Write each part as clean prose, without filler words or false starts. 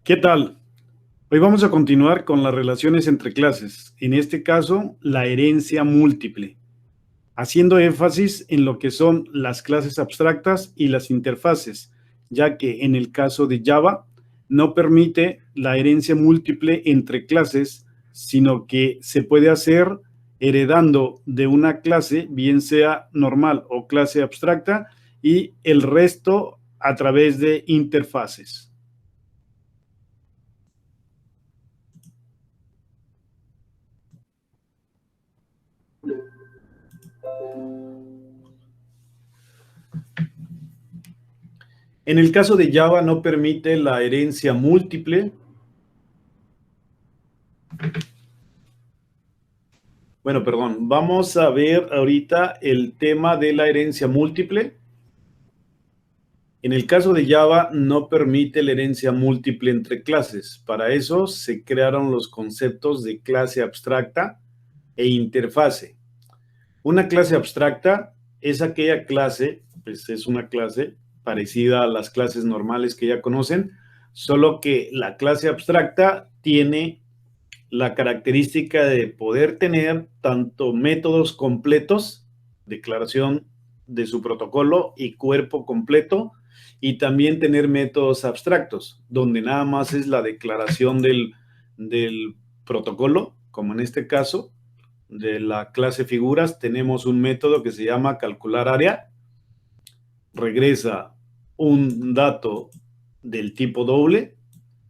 ¿Qué tal? Hoy vamos a continuar con las relaciones entre clases, en este caso, la herencia múltiple, haciendo énfasis en lo que son las clases abstractas y las interfaces, ya que en el caso de Java no permite la herencia múltiple entre clases, sino que se puede hacer heredando de una clase, bien sea normal o clase abstracta, y el resto a través de interfaces. En el caso de Java no permite la herencia múltiple. Bueno, perdón, vamos a ver ahorita el tema de la herencia múltiple. En el caso de Java no permite la herencia múltiple entre clases. Para eso se crearon los conceptos de clase abstracta e interfase. Una clase abstracta es aquella clase, pues es una clase parecida a las clases normales que ya conocen, solo que la clase abstracta tiene la característica de poder tener tanto métodos completos, declaración de su protocolo y cuerpo completo, y también tener métodos abstractos, donde nada más es la declaración del protocolo, como en este caso, de la clase figuras, tenemos un método que se llama calcular área, regresa un dato del tipo doble,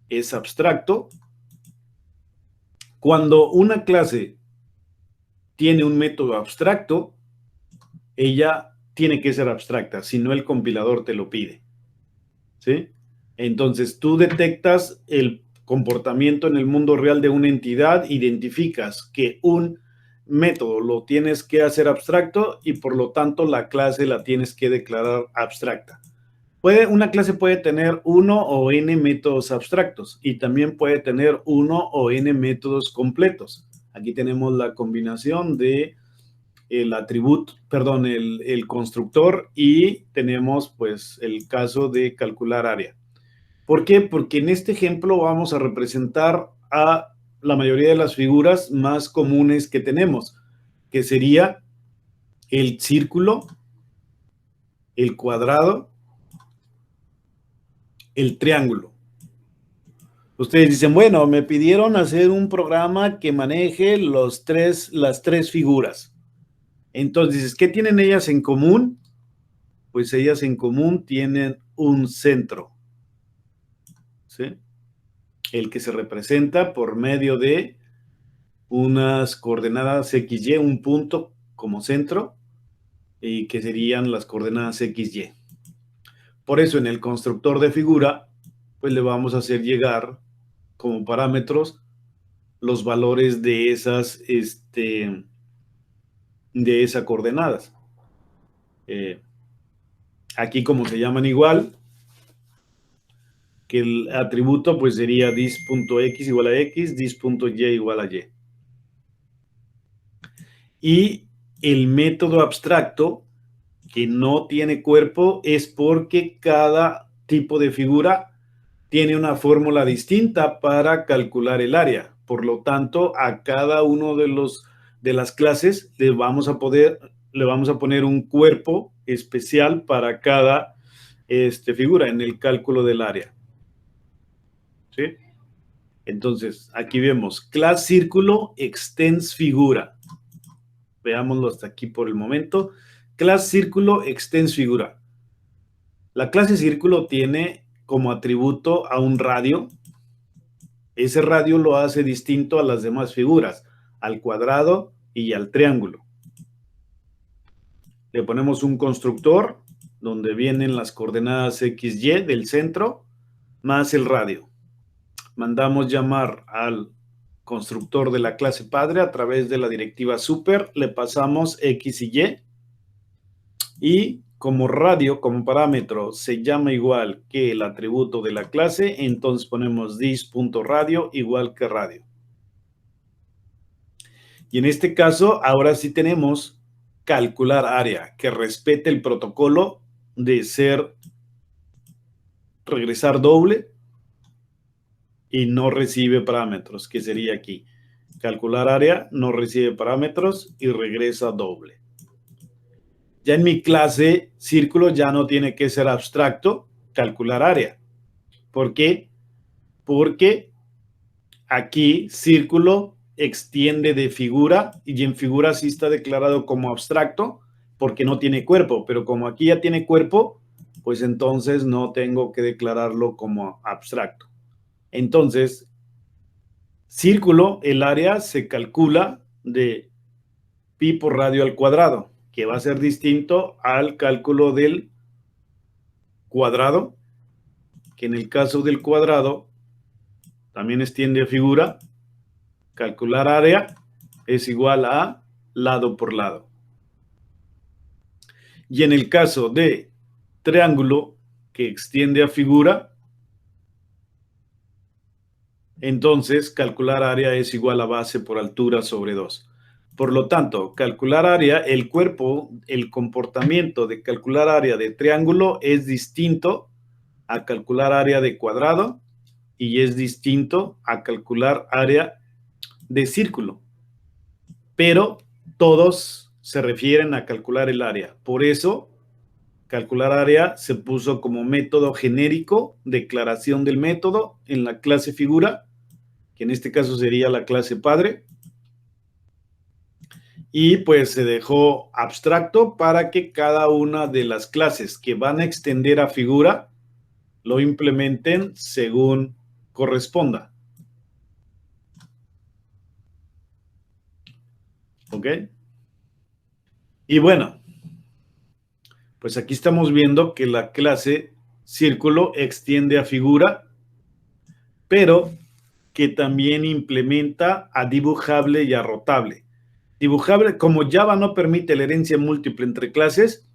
es abstracto. Cuando una clase tiene un método abstracto, ella tiene que ser abstracta, si no el compilador te lo pide, ¿sí? Entonces tú detectas el comportamiento en el mundo real de una entidad, identificas que un método lo tienes que hacer abstracto y por lo tanto la clase la tienes que declarar abstracta. Una clase puede tener uno o n métodos abstractos y también puede tener uno o n métodos completos. Aquí tenemos la combinación de el atributo, perdón, el constructor y tenemos pues el caso de calcular área. ¿Por qué? Porque en este ejemplo vamos a representar a la mayoría de las figuras más comunes que tenemos, que sería el círculo, el cuadrado, el triángulo. Ustedes dicen, bueno, me pidieron hacer un programa que maneje las tres figuras. Entonces, ¿qué tienen ellas en común? Pues ellas en común tienen un centro, ¿sí? El que se representa por medio de unas coordenadas XY, un punto como centro, y que serían las coordenadas XY. Por eso en el constructor de figura, pues le vamos a hacer llegar como parámetros los valores de esas coordenadas. Aquí como se llaman igual, que el atributo pues sería dis.x igual a x, dis.y igual a y. Y el método abstracto que no tiene cuerpo es porque cada tipo de figura tiene una fórmula distinta para calcular el área. Por lo tanto, a cada uno de las clases le vamos a poner un cuerpo especial para cada figura en el cálculo del área. ¿Sí? Entonces, aquí vemos class círculo extends figura. Veámoslo hasta aquí por el momento. Class círculo extends figura. La clase círculo tiene como atributo a un radio. Ese radio lo hace distinto a las demás figuras, al cuadrado y al triángulo. Le ponemos un constructor donde vienen las coordenadas XY del centro más el radio. Mandamos llamar al constructor de la clase padre a través de la directiva super, le pasamos X y Y, y como radio, como parámetro, se llama igual que el atributo de la clase, entonces ponemos dis.radio igual que radio. Y en este caso, ahora sí tenemos calcular área, que respete el protocolo de ser regresar doble y no recibe parámetros, que sería aquí. Calcular área, no recibe parámetros y regresa doble. Ya en mi clase, círculo ya no tiene que ser abstracto, calcular área. ¿Por qué? Porque aquí círculo extiende de figura y en figura sí está declarado como abstracto porque no tiene cuerpo, pero como aquí ya tiene cuerpo, pues entonces no tengo que declararlo como abstracto. Entonces, círculo, el área se calcula de pi por radio al cuadrado, que va a ser distinto al cálculo del cuadrado, que en el caso del cuadrado también extiende a figura. Calcular área es igual a lado por lado. Y en el caso de triángulo que extiende a figura, entonces calcular área es igual a base por altura sobre 2. Por lo tanto, calcular área, el cuerpo, el comportamiento de calcular área de triángulo es distinto a calcular área de cuadrado y es distinto a calcular área de círculo. Pero todos se refieren a calcular el área. Por eso, calcular área se puso como método genérico, declaración del método en la clase figura, que en este caso sería la clase padre. Y pues se dejó abstracto para que cada una de las clases que van a extender a figura lo implementen según corresponda. ¿Ok? Y bueno, pues aquí estamos viendo que la clase círculo extiende a figura, pero que también implementa a dibujable y a rotable. Dibujable, como Java no permite la herencia múltiple entre clases,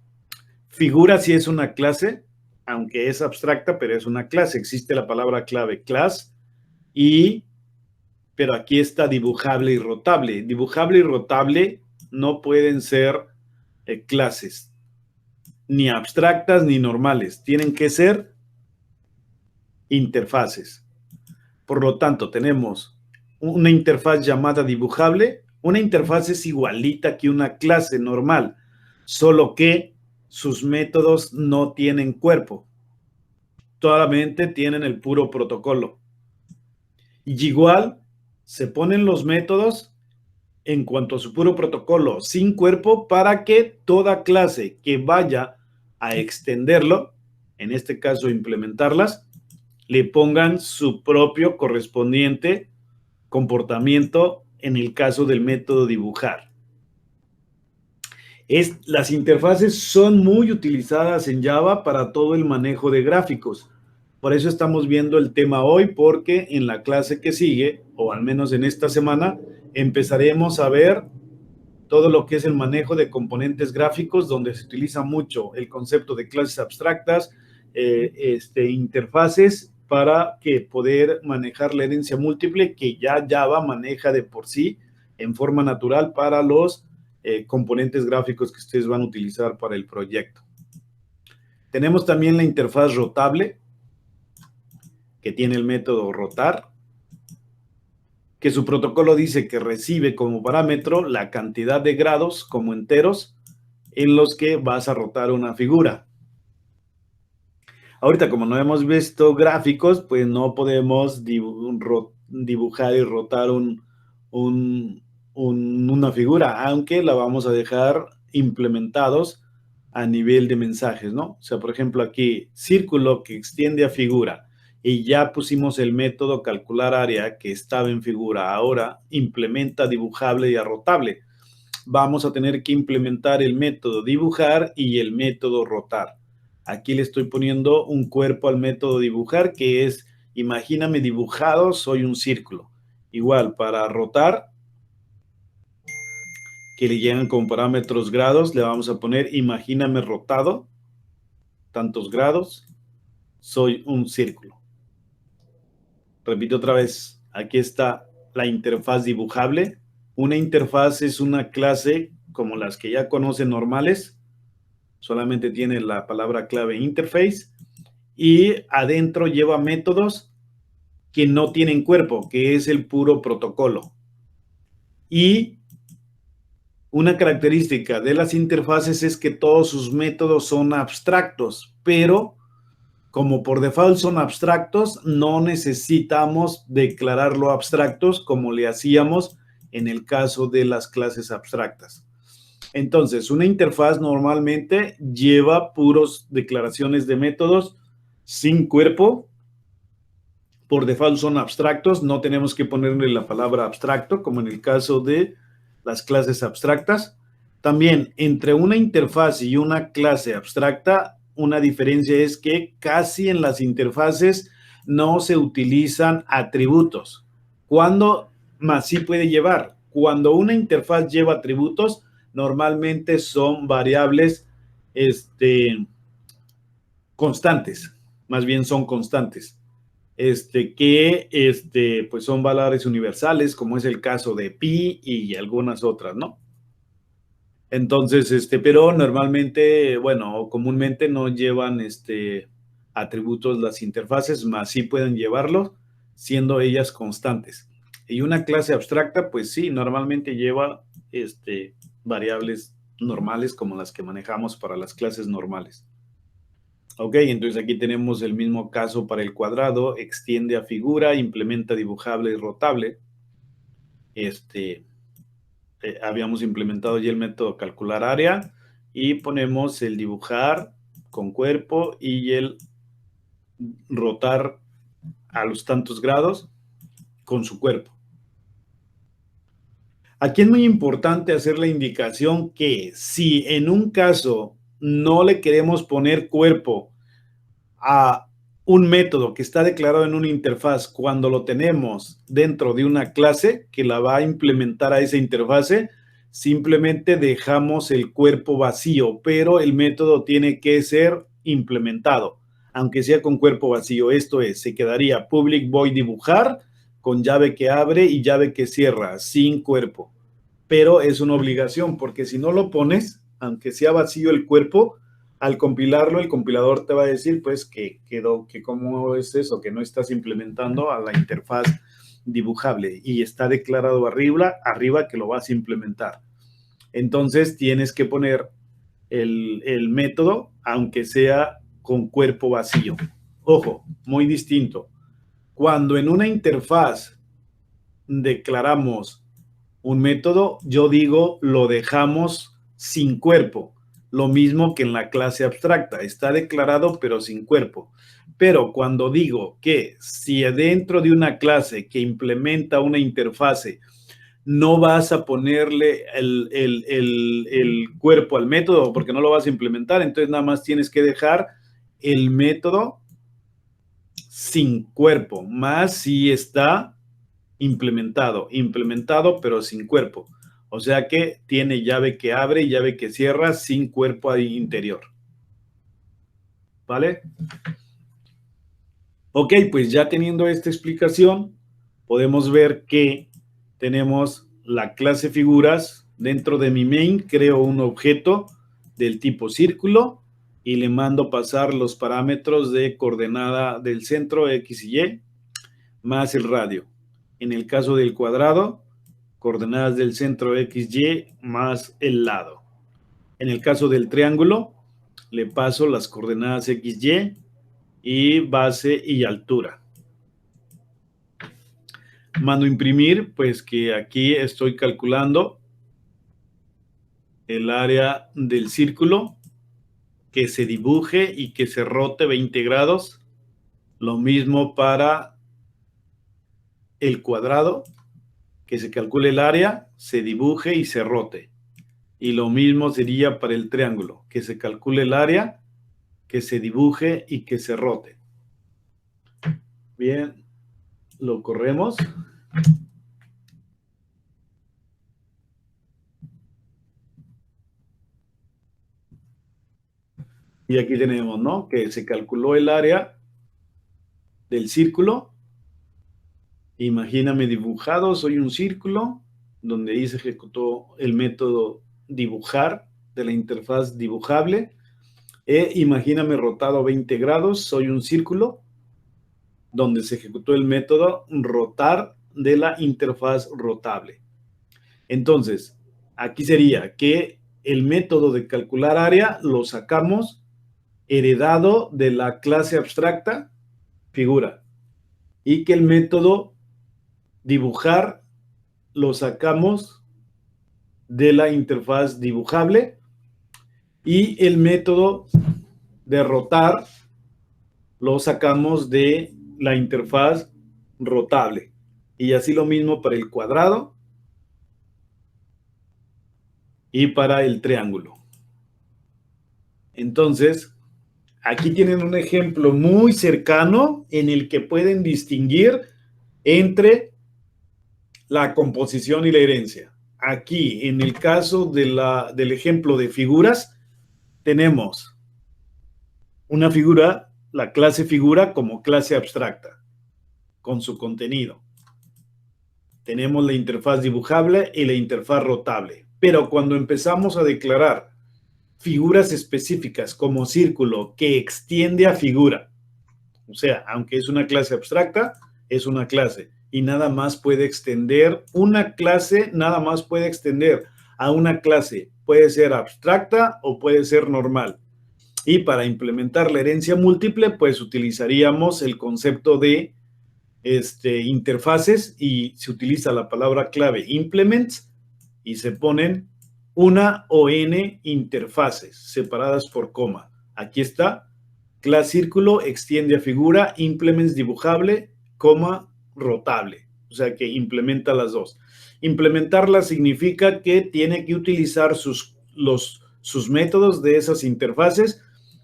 figura sí es una clase, aunque es abstracta, pero es una clase. Existe la palabra clave class, pero aquí está dibujable y rotable. Dibujable y rotable no pueden ser clases, ni abstractas ni normales. Tienen que ser interfaces. Por lo tanto, tenemos una interfaz llamada dibujable. Una interfaz es igualita que una clase normal, solo que sus métodos no tienen cuerpo. Solamente tienen el puro protocolo. Y igual se ponen los métodos en cuanto a su puro protocolo sin cuerpo para que toda clase que vaya a extenderlo, en este caso implementarlas, le pongan su propio correspondiente comportamiento en el caso del método dibujar. Las interfaces son muy utilizadas en Java para todo el manejo de gráficos. Por eso estamos viendo el tema hoy, porque en la clase que sigue, o al menos en esta semana, empezaremos a ver todo lo que es el manejo de componentes gráficos, donde se utiliza mucho el concepto de clases abstractas, interfaces para poder manejar la herencia múltiple que ya Java maneja de por sí en forma natural para los componentes gráficos que ustedes van a utilizar para el proyecto. Tenemos también la interfaz rotable, que tiene el método rotar, que su protocolo dice que recibe como parámetro la cantidad de grados como enteros en los que vas a rotar una figura. Ahorita, como no hemos visto gráficos, pues no podemos dibujar y rotar una figura, aunque la vamos a dejar implementados a nivel de mensajes, ¿no? O sea, por ejemplo, aquí, círculo que extiende a figura, y ya pusimos el método calcular área que estaba en figura. Ahora implementa dibujable y rotable. Vamos a tener que implementar el método dibujar y el método rotar. Aquí le estoy poniendo un cuerpo al método dibujar, que es, imagíname dibujado, soy un círculo. Igual, para rotar, que le llegan como parámetros grados, le vamos a poner, imagíname rotado, tantos grados, soy un círculo. Repito otra vez, aquí está la interfaz dibujable. Una interfaz es una clase como las que ya conocen normales, solamente tiene la palabra clave interface, y adentro lleva métodos que no tienen cuerpo, que es el puro protocolo. Y una característica de las interfaces es que todos sus métodos son abstractos, pero como por default son abstractos, no necesitamos declararlo abstractos como le hacíamos en el caso de las clases abstractas. Entonces, una interfaz normalmente lleva puros declaraciones de métodos sin cuerpo. Por default son abstractos, no tenemos que ponerle la palabra abstracto, como en el caso de las clases abstractas. También, entre una interfaz y una clase abstracta, una diferencia es que casi en las interfaces no se utilizan atributos. ¿Cuándo más sí puede llevar? Cuando una interfaz lleva atributos, normalmente son variables constantes, más bien son constantes. Pues son valores universales, como es el caso de pi y algunas otras, ¿no? Entonces, pero normalmente, bueno, o comúnmente no llevan atributos las interfaces, más sí pueden llevarlos, siendo ellas constantes. Y una clase abstracta, pues sí, normalmente lleva variables normales como las que manejamos para las clases normales. Ok, entonces aquí tenemos el mismo caso para el cuadrado, extiende a figura, implementa dibujable y rotable. Habíamos implementado ya el método calcular área y ponemos el dibujar con cuerpo y el rotar a los tantos grados con su cuerpo. Aquí es muy importante hacer la indicación que si en un caso no le queremos poner cuerpo a un método que está declarado en una interfaz cuando lo tenemos dentro de una clase que la va a implementar a esa interfase, simplemente dejamos el cuerpo vacío, pero el método tiene que ser implementado, aunque sea con cuerpo vacío. Esto es, se quedaría public void dibujar con llave que abre y llave que cierra, sin cuerpo. Pero es una obligación, porque si no lo pones, aunque sea vacío el cuerpo, al compilarlo, el compilador te va a decir, pues, que cómo es eso, que no estás implementando a la interfaz dibujable y está declarado arriba que lo vas a implementar. Entonces, tienes que poner el método, aunque sea con cuerpo vacío. Ojo, muy distinto. Cuando en una interfaz declaramos un método, yo digo, lo dejamos sin cuerpo. Lo mismo que en la clase abstracta, está declarado pero sin cuerpo. Pero cuando digo que si dentro de una clase que implementa una interfase no vas a ponerle el cuerpo al método porque no lo vas a implementar, entonces nada más tienes que dejar el método sin cuerpo, más si está implementado pero sin cuerpo. O sea que tiene llave que abre y llave que cierra sin cuerpo ahí interior. ¿Vale? Ok, pues ya teniendo esta explicación, podemos ver que tenemos la clase figuras. Dentro de mi main creo un objeto del tipo círculo y le mando pasar los parámetros de coordenada del centro X y Y más el radio. En el caso del cuadrado, coordenadas del centro XY más el lado. En el caso del triángulo, le paso las coordenadas XY y base y altura. Mando imprimir, pues que aquí estoy calculando el área del círculo, que se dibuje y que se rote 20 grados. Lo mismo para el cuadrado, que se calcule el área, se dibuje y se rote. Y lo mismo sería para el triángulo, que se calcule el área, que se dibuje y que se rote. Bien, lo corremos. Y aquí tenemos, ¿no? Que se calculó el área del círculo. Imagíname dibujado, soy un círculo donde ahí se ejecutó el método dibujar de la interfaz dibujable. Imagíname rotado 20 grados, soy un círculo donde se ejecutó el método rotar de la interfaz rotable. Entonces, aquí sería que el método de calcular área lo sacamos heredado de la clase abstracta figura y que el método dibujar lo sacamos de la interfaz dibujable y el método de rotar lo sacamos de la interfaz rotable. Y así lo mismo para el cuadrado y para el triángulo. Entonces, aquí tienen un ejemplo muy cercano en el que pueden distinguir entre la composición y la herencia. Aquí, en el caso del ejemplo de figuras, tenemos una figura, la clase figura como clase abstracta, con su contenido. Tenemos la interfaz dibujable y la interfaz rotable. Pero cuando empezamos a declarar figuras específicas como círculo que extiende a figura, o sea, aunque es una clase abstracta, es una clase y nada más puede extender, una clase nada más puede extender a una clase, puede ser abstracta o puede ser normal. Y para implementar la herencia múltiple, pues utilizaríamos el concepto de interfaces y se utiliza la palabra clave implements y se ponen una o n interfaces separadas por coma. Aquí está, clase círculo extiende a figura, implements dibujable, coma rotable. O sea que implementa las dos. Implementarla significa que tiene que utilizar sus métodos de esas interfaces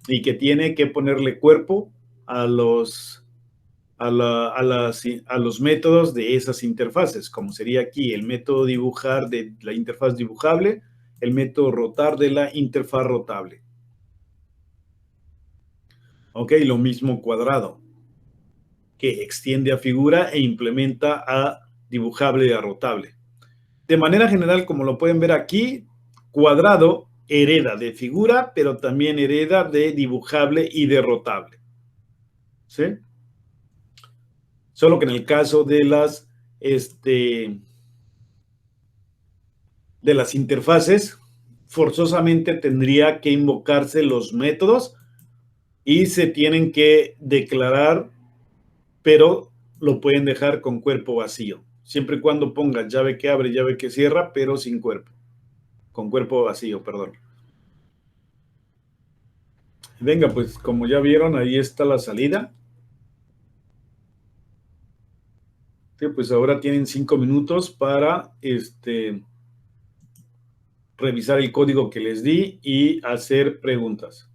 y que tiene que ponerle cuerpo a los métodos de esas interfaces, como sería aquí el método dibujar de la interfaz dibujable, el método rotar de la interfaz rotable. Ok, lo mismo cuadrado, que extiende a figura e implementa a dibujable y a rotable. De manera general, como lo pueden ver aquí, cuadrado hereda de figura, pero también hereda de dibujable y de rotable. ¿Sí? Solo que en el caso de las interfaces, forzosamente tendría que invocarse los métodos y se tienen que declarar, pero lo pueden dejar con cuerpo vacío, siempre y cuando pongan llave que abre, llave que cierra, pero sin cuerpo, con cuerpo vacío, perdón. Venga, pues como ya vieron, ahí está la salida. Sí, pues ahora tienen 5 minutos para revisar el código que les di y hacer preguntas.